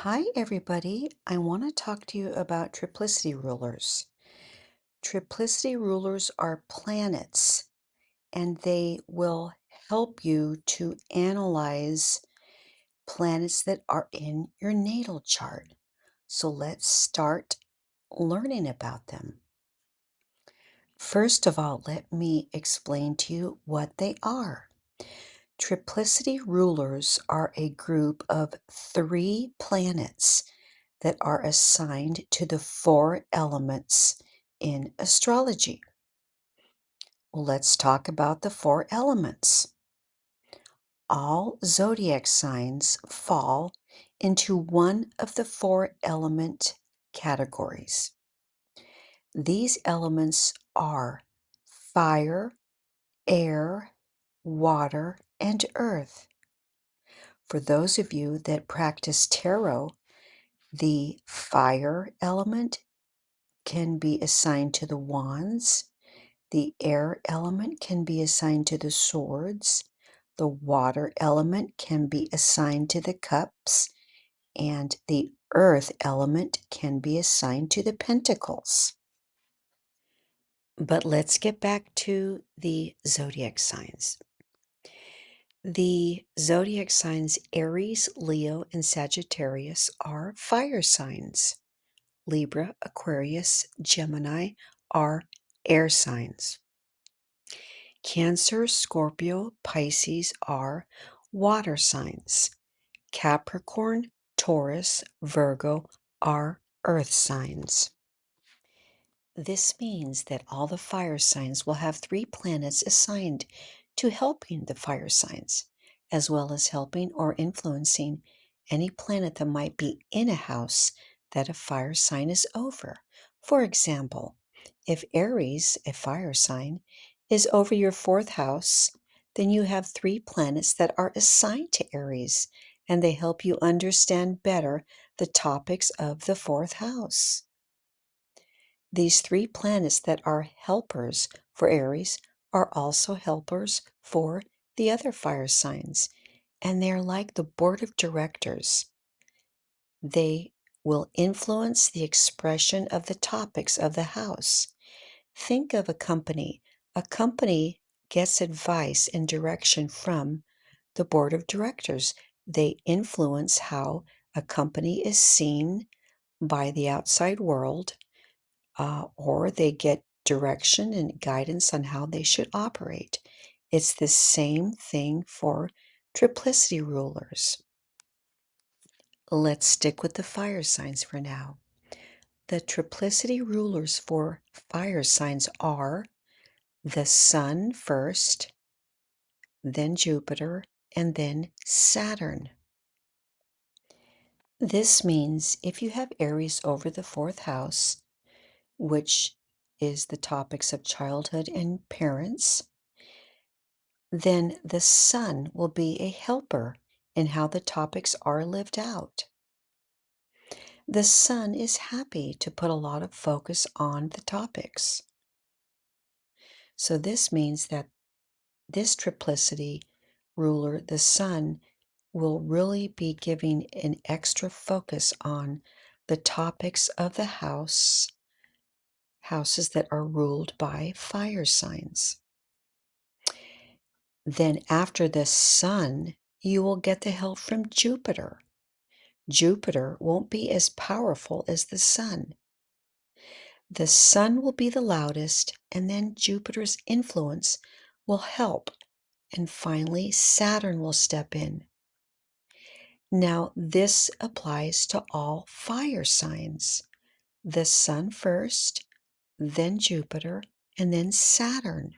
Hi, everybody. I want to talk to you about triplicity rulers. Triplicity rulers are planets, and they will help you to analyze planets that are in your natal chart. So let's start learning about them. First of all, let me explain to you what they are. Triplicity rulers are a group of three planets that are assigned to the four elements in astrology. Well, let's talk about the four elements. All zodiac signs fall into one of the four element categories. These elements are fire, air, water, and earth. For those of you that practice tarot, the fire element can be assigned to the wands, the air element can be assigned to the swords, the water element can be assigned to the cups, and the earth element can be assigned to the pentacles. But let's get back to the zodiac signs. The zodiac signs Aries, Leo, and Sagittarius are fire signs. Libra, Aquarius, Gemini are air signs. Cancer, Scorpio, Pisces are water signs. Capricorn, Taurus, Virgo are earth signs. This means that all the fire signs will have three planets assigned to helping the fire signs, as well as helping or influencing any planet that might be in a house that a fire sign is over. For example, if Aries, a fire sign, is over your fourth house, then you have three planets that are assigned to Aries, and they help you understand better the topics of the fourth house. These three planets that are helpers for Aries are also helpers for the other fire signs, and they're like the board of directors. They will influence the expression of the topics of the house. Think of a company. A company gets advice and direction from the board of directors. They influence how a company is seen by the outside world, or they get direction and guidance on how they should operate. It's the same thing for triplicity rulers. Let's stick with the fire signs for now. The triplicity rulers for fire signs are the Sun first, then Jupiter, and then Saturn. This means if you have Aries over the fourth house, which is the topics of childhood and parents, then the Sun will be a helper in how the topics are lived out. The Sun is happy to put a lot of focus on the topics. So this means that this triplicity ruler, the Sun, will really be giving an extra focus on the topics of the houses that are ruled by fire signs. Then after the Sun, you will get the help from Jupiter. Jupiter won't be as powerful as the Sun. The Sun will be the loudest, and then Jupiter's influence will help, and finally Saturn will step in. Now, this applies to all fire signs. The Sun first, then Jupiter, and then Saturn.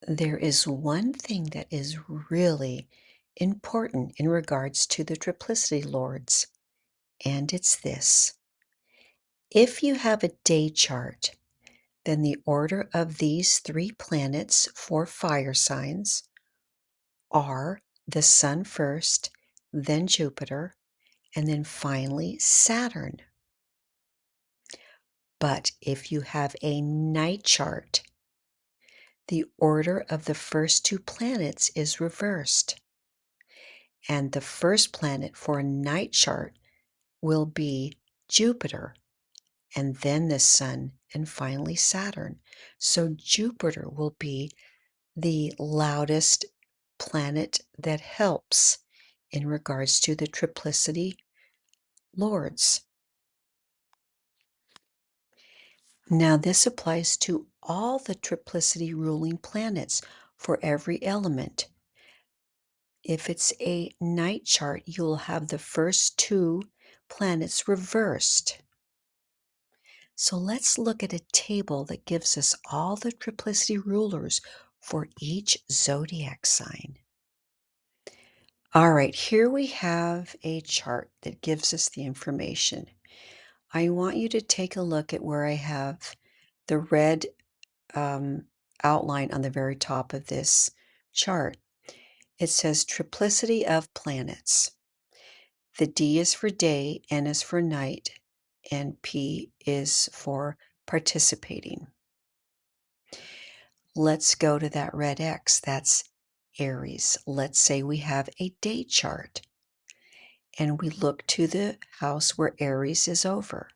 There is one thing that is really important in regards to the triplicity lords, and it's this. If you have a day chart, then the order of these three planets for fire signs are the Sun first, then Jupiter, and then finally Saturn. But if you have a night chart, the order of the first two planets is reversed. And the first planet for a night chart will be Jupiter, and then the Sun, and finally Saturn. So Jupiter will be the loudest planet that helps in regards to the triplicity lords. Now, this applies to all the triplicity ruling planets for every element. If it's a night chart, you'll have the first two planets reversed. So let's look at a table that gives us all the triplicity rulers for each zodiac sign. All right, here we have a chart that gives us the information. I want you to take a look at where I have the red outline on the very top of this chart. It says triplicity of planets. The D is for day, N is for night, and P is for participating. Let's go to that red X. That's Aries. Let's say we have a day chart and we look to the house where Aries is over.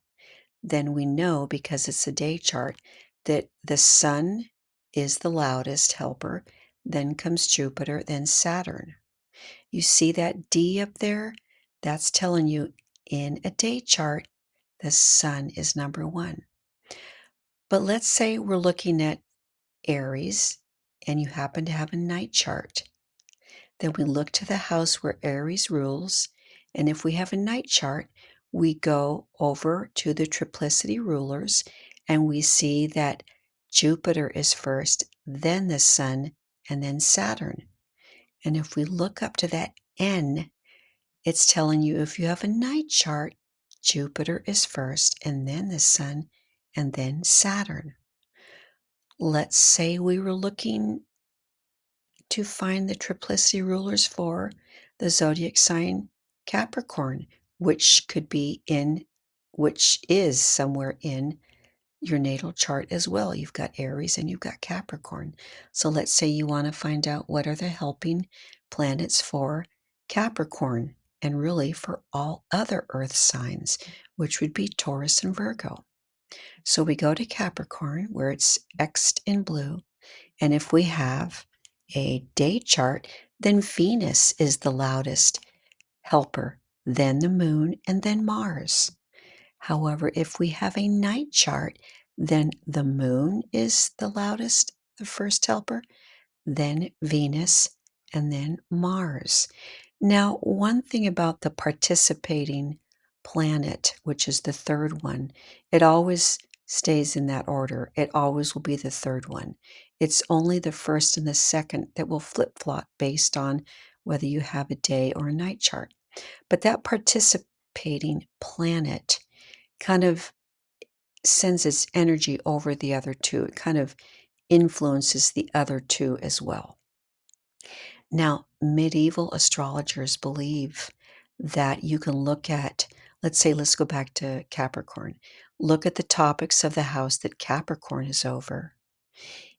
Then we know, because it's a day chart, that the Sun is the loudest helper, then comes Jupiter, then Saturn. You see that D up there? That's telling you in a day chart, the Sun is number one. But let's say we're looking at Aries and you happen to have a night chart. Then we look to the house where Aries rules, and if we have a night chart, we go over to the triplicity rulers and we see that Jupiter is first, then the Sun, and then Saturn. And if we look up to that N, it's telling you if you have a night chart, Jupiter is first, and then the Sun, and then Saturn. Let's say we were looking to find the triplicity rulers for the zodiac sign Capricorn, which could be in, which is somewhere in your natal chart as well. You've got Aries and you've got Capricorn. So let's say you want to find out what are the helping planets for Capricorn, and really for all other earth signs, which would be Taurus and Virgo. So we go to Capricorn where it's X'd in blue, and if we have a day chart, then Venus is the loudest helper, then the moon, and then Mars. However, if we have a night chart, then the moon is the loudest, the first helper, then Venus, and then Mars. Now, one thing about the participating planet, which is the third one, it always stays in that order. It always will be the third one. It's only the first and the second that will flip-flop based on whether you have a day or a night chart. But that participating planet kind of sends its energy over the other two. It kind of influences the other two as well. Now, medieval astrologers believe that you can look at, let's say, let's go back to Capricorn. Look at the topics of the house that Capricorn is over.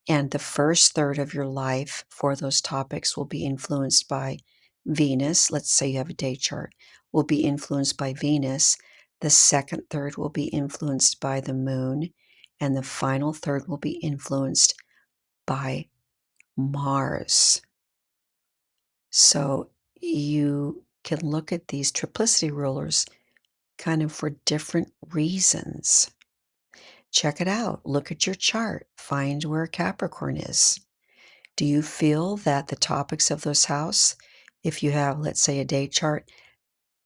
And the first third of your life for those topics will be influenced by Venus. Let's say you have a day chart, will be influenced by Venus. The second third will be influenced by the moon. And the final third will be influenced by Mars. So you can look at these triplicity rulers kind of for different reasons. Check it out. Look at your chart. Find where Capricorn is. Do you feel that the topics of those house, if you have, let's say, a day chart,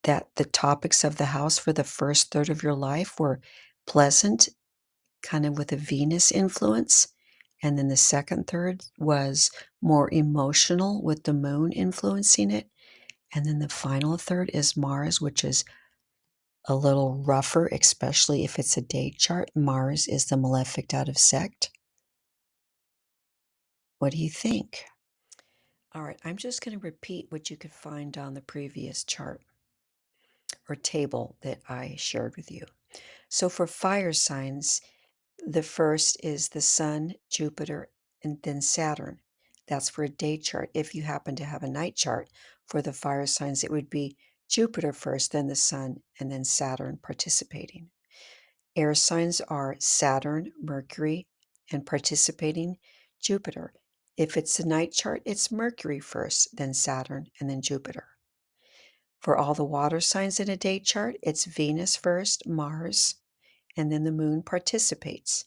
that the topics of the house for the first third of your life were pleasant, kind of with a Venus influence? And then the second third was more emotional with the moon influencing it? And then the final third is Mars, which is a little rougher, especially if it's a day chart. Mars is the malefic out of sect. What do you think? All right, I'm just going to repeat what you could find on the previous chart or table that I shared with you. So for fire signs, the first is the Sun, Jupiter, and then Saturn. That's for a day chart. If you happen to have a night chart for the fire signs, it would be Jupiter first, then the Sun, and then Saturn participating. Air signs are Saturn, Mercury, and participating Jupiter. If it's a night chart, it's Mercury first, then Saturn, and then Jupiter. For all the water signs in a day chart, it's Venus first, Mars, and then the moon participates.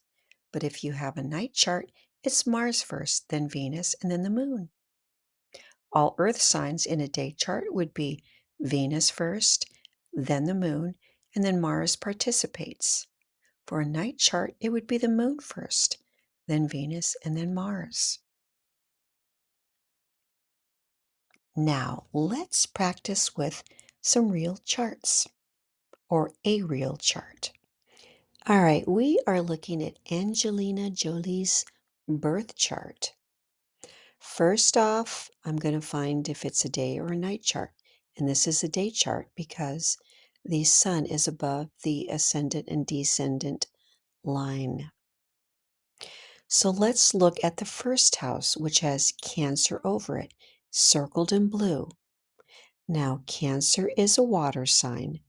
But if you have a night chart, it's Mars first, then Venus, and then the moon. All earth signs in a day chart would be Venus first, then the moon, and then Mars participates. For a night chart, it would be the moon first, then Venus, and then Mars. Now, let's practice with some real charts, or a real chart. All right, we are looking at Angelina Jolie's birth chart. First off, I'm going to find if it's a day or a night chart. And this is a day chart because the sun is above the ascendant and descendant line. So let's look at the first house, which has Cancer over it, circled in blue. Now, Cancer is a water sign,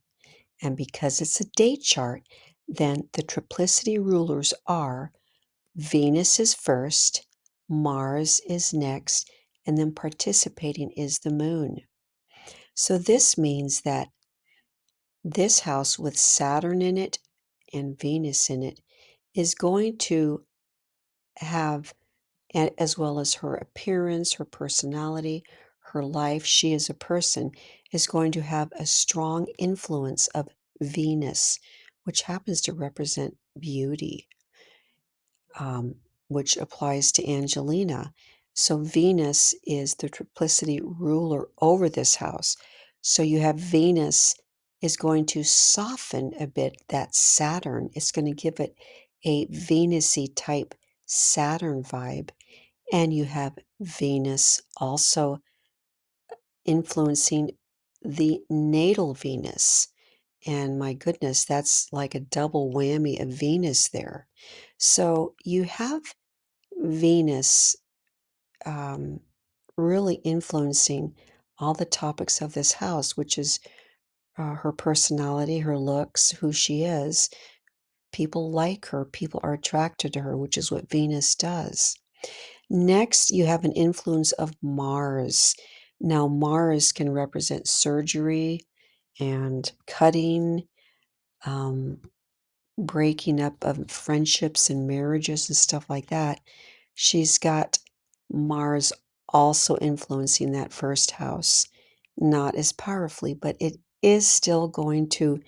and because it's a day chart, then the triplicity rulers are Venus is first, Mars is next, and then participating is the moon. So this means that this house with Saturn in it and Venus in it is going to have, as well as her appearance, her personality, her life, she as a person, is going to have a strong influence of Venus, which happens to represent beauty, um, which applies to Angelina. So Venus is the triplicity ruler over this house. So you have Venus is going to soften a bit that Saturn. It's going to give it a Venusy type Saturn vibe. And you have Venus also influencing the natal Venus. And my goodness, that's like a double whammy of Venus there. So you have Venus um, really influencing all the topics of this house, which is her personality, her looks, who she is. People like her, people are attracted to her, which is what Venus does. Next, you have an influence of Mars. Now, Mars can represent surgery and cutting, um, breaking up of friendships and marriages and stuff like that. She's got Mars also influencing that first house, not as powerfully, but it is still going to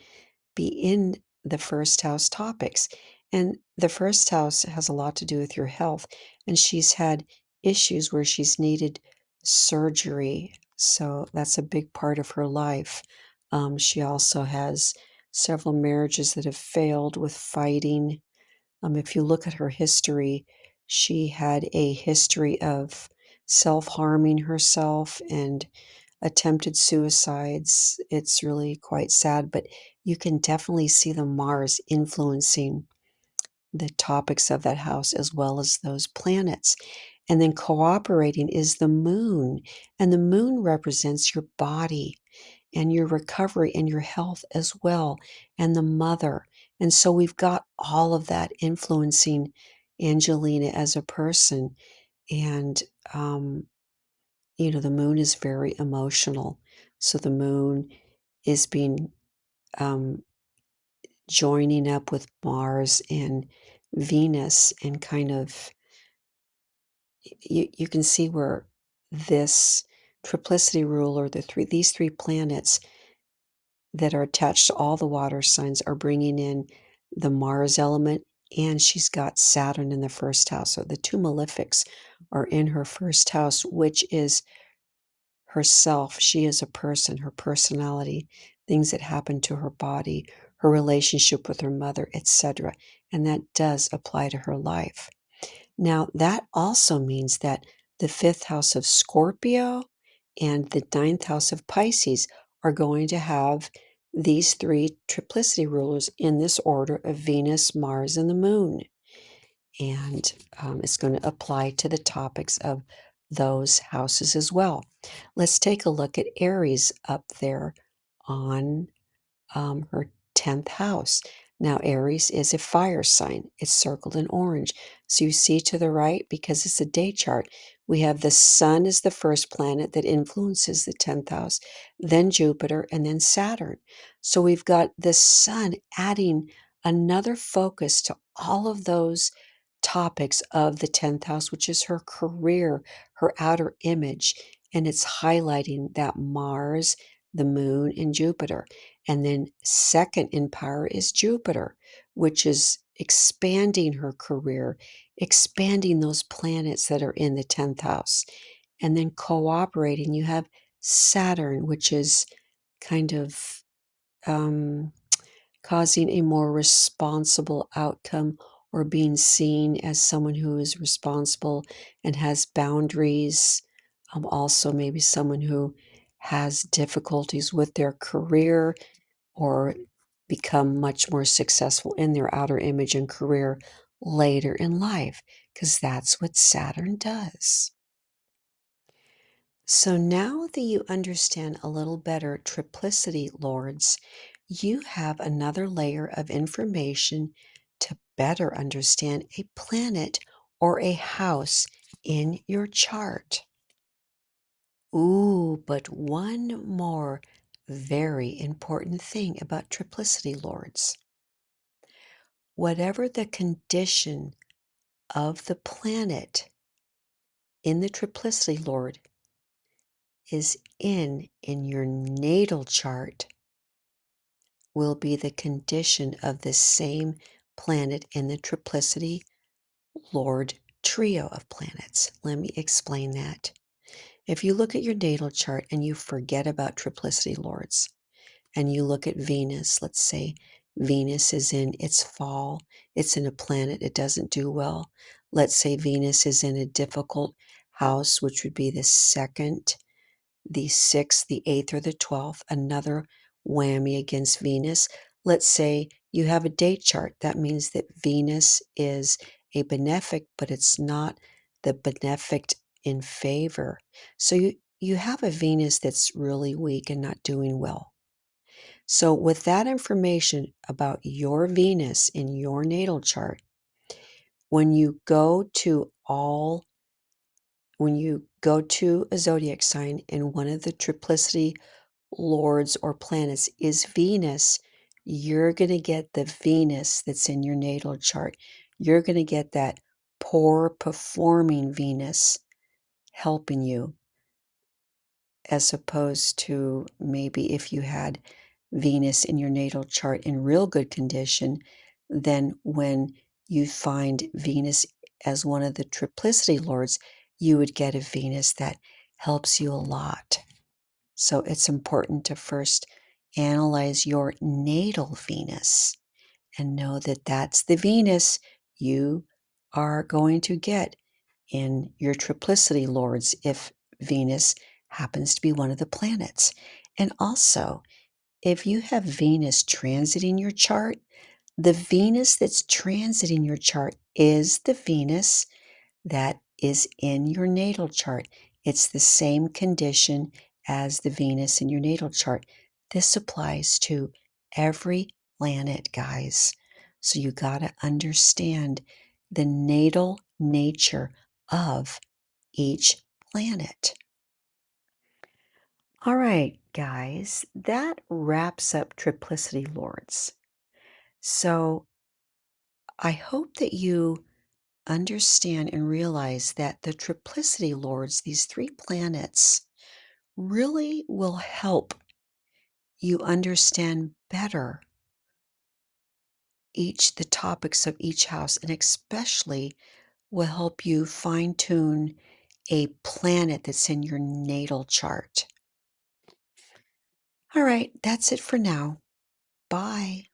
be in the first house topics. And the first house has a lot to do with your health. And she's had issues where she's needed surgery. So that's a big part of her life. She also has several marriages that have failed with fighting. If you look at her history, she had a history of self harming herself and attempted suicides. It's really quite sad, but you can definitely see the Mars influencing the topics of that house as well as those planets. And then cooperating is the moon, and the moon represents your body and your recovery and your health as well, and the mother. And so we've got all of that influencing Angelina as a person. And um, the moon is very emotional. So the moon is being um, joining up with Mars and Venus, and kind of you can see where this triplicity ruler, these three planets that are attached to all the water signs, are bringing in the Mars element, and she's got Saturn in the first house. So the two malefics are in her first house, which is herself. She is a person, her personality, things that happen to her body, her relationship with her mother, etc. And that does apply to her life. Now, that also means that the fifth house of Scorpio and the ninth house of Pisces are going to have these three triplicity rulers in this order of Venus, Mars, and the moon. And it's going to apply to the topics of those houses as well. Let's take a look at Aries up there on her 10th house. Now, Aries is a fire sign. It's circled in orange. So you see to the right, because it's a day chart, we have the sun as the first planet that influences the 10th house, then Jupiter, and then Saturn. So we've got the sun adding another focus to all of those topics of the 10th house, which is her career, her outer image, and it's highlighting that Mars, the moon, and Jupiter. And then second in power is Jupiter, which is expanding her career, expanding those planets that are in the 10th house. And then cooperating, you have Saturn, which is kind of um, causing a more responsible outcome or being seen as someone who is responsible and has boundaries. Also, maybe someone who has difficulties with their career or become much more successful in their outer image and career later in life, because that's what Saturn does. So now that you understand a little better triplicity lords, you have another layer of information to better understand a planet or a house in your chart. Ooh, but one more very important thing about triplicity lords. Whatever the condition of the planet in the triplicity lord is in your natal chart will be the condition of the same planet in the triplicity lord trio of planets. Let me explain that. If you look at your natal chart and you forget about triplicity lords, and you look at Venus, let's say Venus is in its fall, it's in a planet it doesn't do well. Let's say Venus is in a difficult house, which would be the second, the sixth, the eighth, or the 12th, another whammy against Venus. Let's say you have a date chart. That means that Venus is a benefic, but it's not the benefic in favor. So you have a Venus that's really weak and not doing well. So, with that information about your Venus in your natal chart, when you go to all, when you go to a zodiac sign and one of the triplicity lords or planets is Venus, you're going to get the Venus that's in your natal chart. You're going to get that poor performing Venus helping you, as opposed to maybe if you had Venus in your natal chart in real good condition, then when you find Venus as one of the triplicity lords, you would get a Venus that helps you a lot. So it's important to first analyze your natal Venus and know that that's the Venus you are going to get in your triplicity lords if Venus happens to be one of the planets. And also, if you have Venus transiting your chart, the Venus that's transiting your chart is the Venus that is in your natal chart. It's the same condition as the Venus in your natal chart. This applies to every planet, guys. So you got to understand the natal nature of each planet. All right, guys, that wraps up Triplicity Lords. So I hope that you understand and realize that the Triplicity Lords, these three planets, really will help you understand better the topics of each house, and especially will help you fine tune a planet that's in your natal chart. All right, that's it for now. Bye.